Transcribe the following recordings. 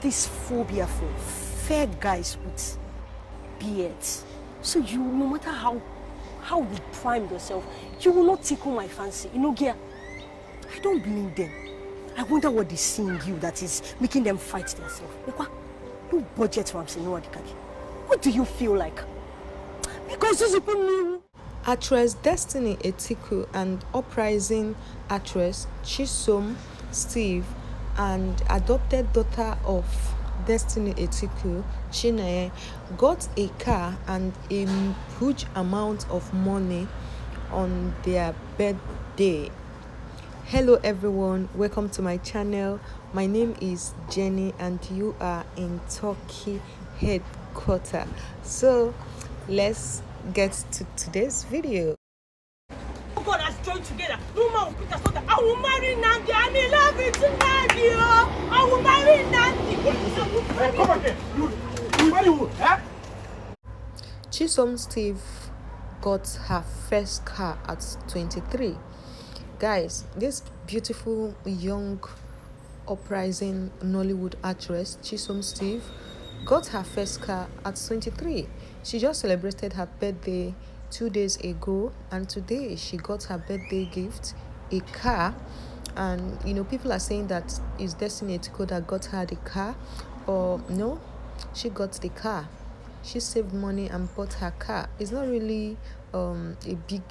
this phobia for fair guys with beards. So you, no matter how you prime yourself, you will not tickle my fancy. You know, Gia, I don't blame them. I wonder what they see in you that is making them fight themselves. You budget from what do you feel like? Because these people knew. Actress Destiny Etiko and uprising actress Chisom Steve and adopted daughter of Destiny Etiko, Chinenye, got a car and a huge amount of money on their birthday. Hello everyone, welcome to my channel. My name is Jenny and you are in Turkey headquarters. So let's get to today's video. God has joined together. No man will put us on. I will marry Nandi. I'm in love with Nandi. I will marry Nandi. Come again. You marry who? Huh? Chisom Steve got her first car at 23. Guys, this beautiful young uprising Nollywood actress Chisom Steve got her first car at 23. She just celebrated her birthday 2 days ago, and today she got her birthday gift, a car. And you know, people are saying that it's Destiny Etiko that got her the car, or no, she got the car. She saved money and bought her car. It's not really a big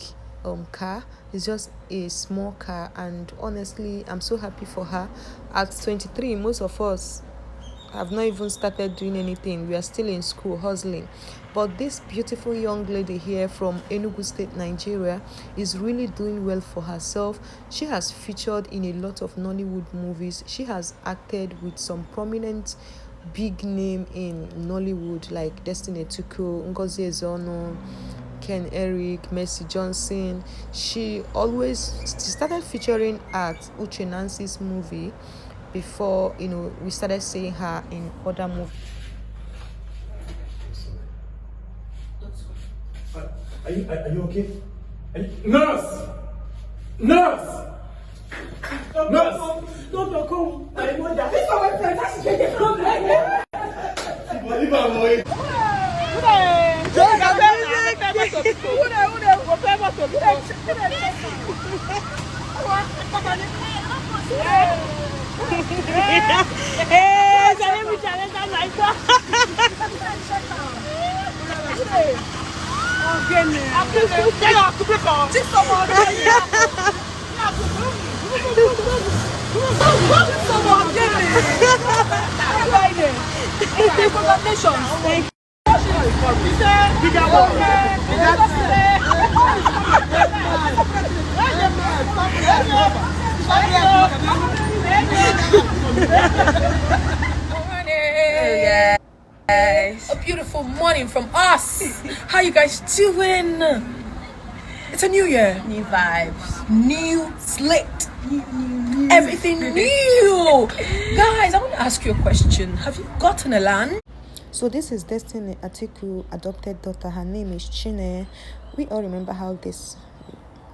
car, it's just a small car, and honestly I'm so happy for her. At 23, most of us have not even started doing anything. We are still in school hustling, but this beautiful young lady here from Enugu State, Nigeria, is really doing well for herself. She has featured in a lot of Nollywood movies. She has acted with some prominent big name in Nollywood like Destiny Etiko, Ngozi Ezeonu, Ken Eric, Mercy Johnson. She started featuring at Uche Nancy's movie before, you know, we started seeing her in other movies. Are you okay? Nurse! Nurse! Nurse! Don't come. My mother. This is my friend. That's the problem. A beautiful morning from us. How you guys doing? It's a new year, new vibes, new slate, everything new. Guys, I want to ask you a question. Have you gotten a land? So this is Destiny Etiko adopted daughter. Her name is Chinenye. We all remember how this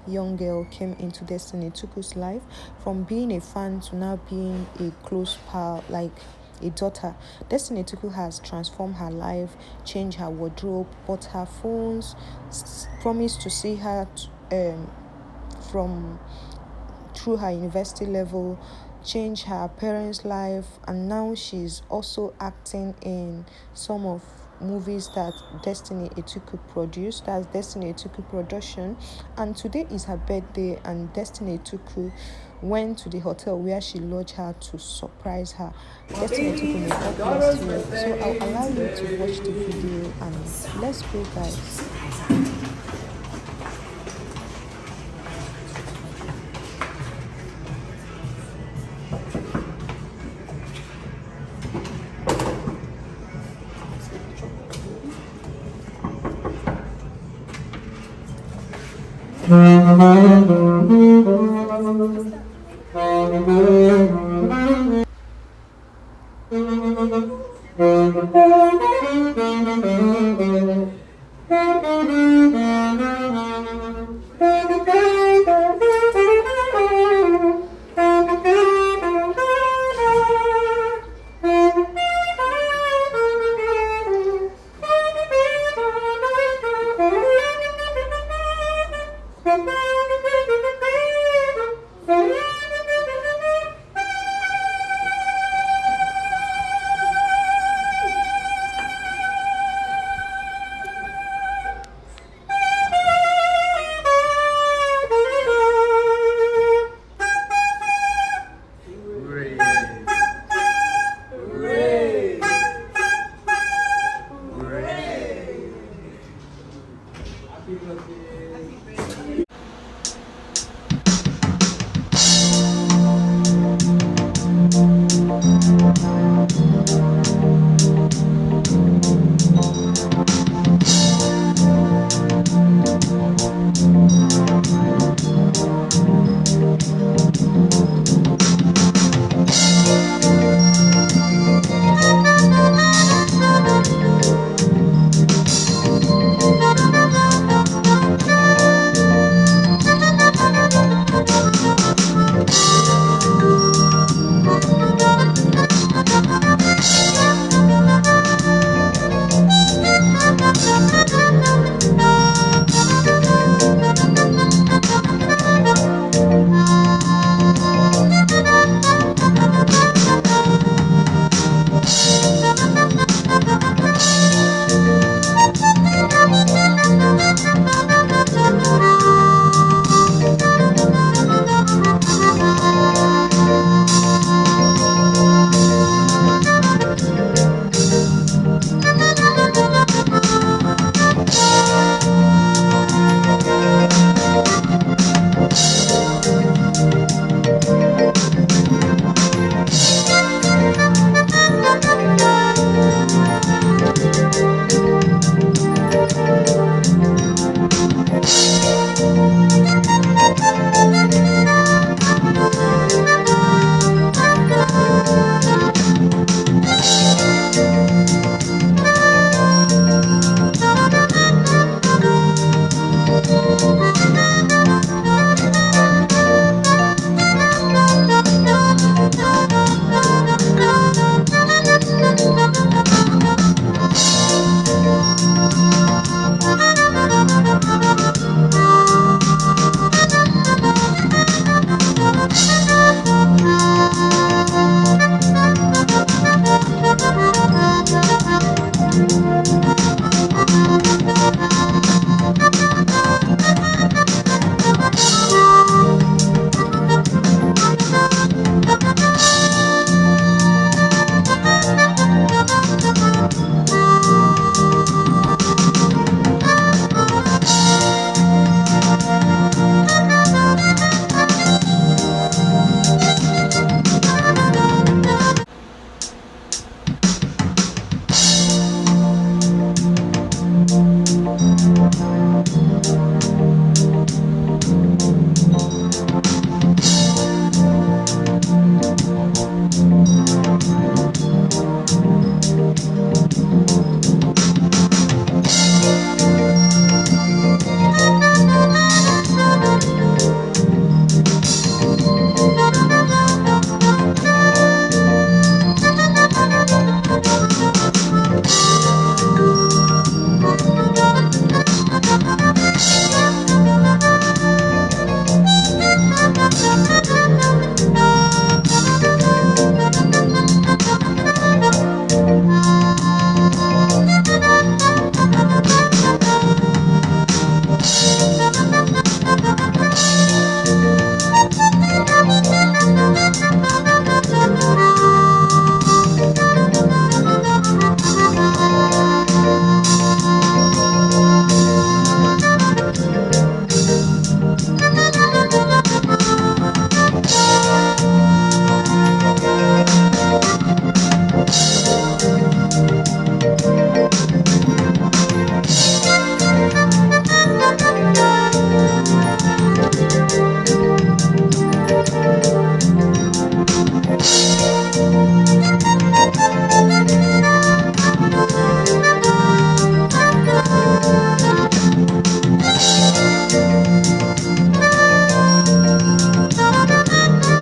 young girl came into Destiny Etiko's life, from being a fan to now being a close pal, like a daughter. Destiny Etiko has transformed her life, changed her wardrobe, bought her phones, promised to see her through her university level, changed her parents' life, and now she's also acting in some of movies that Destiny Etiko produced. That's Destiny Etiko production. And today is her birthday, and Destiny Etiko went to the hotel where she lodged her to surprise her. Destiny Etiko may God bless you. So I'll allow you to watch the video, and let's go, guys.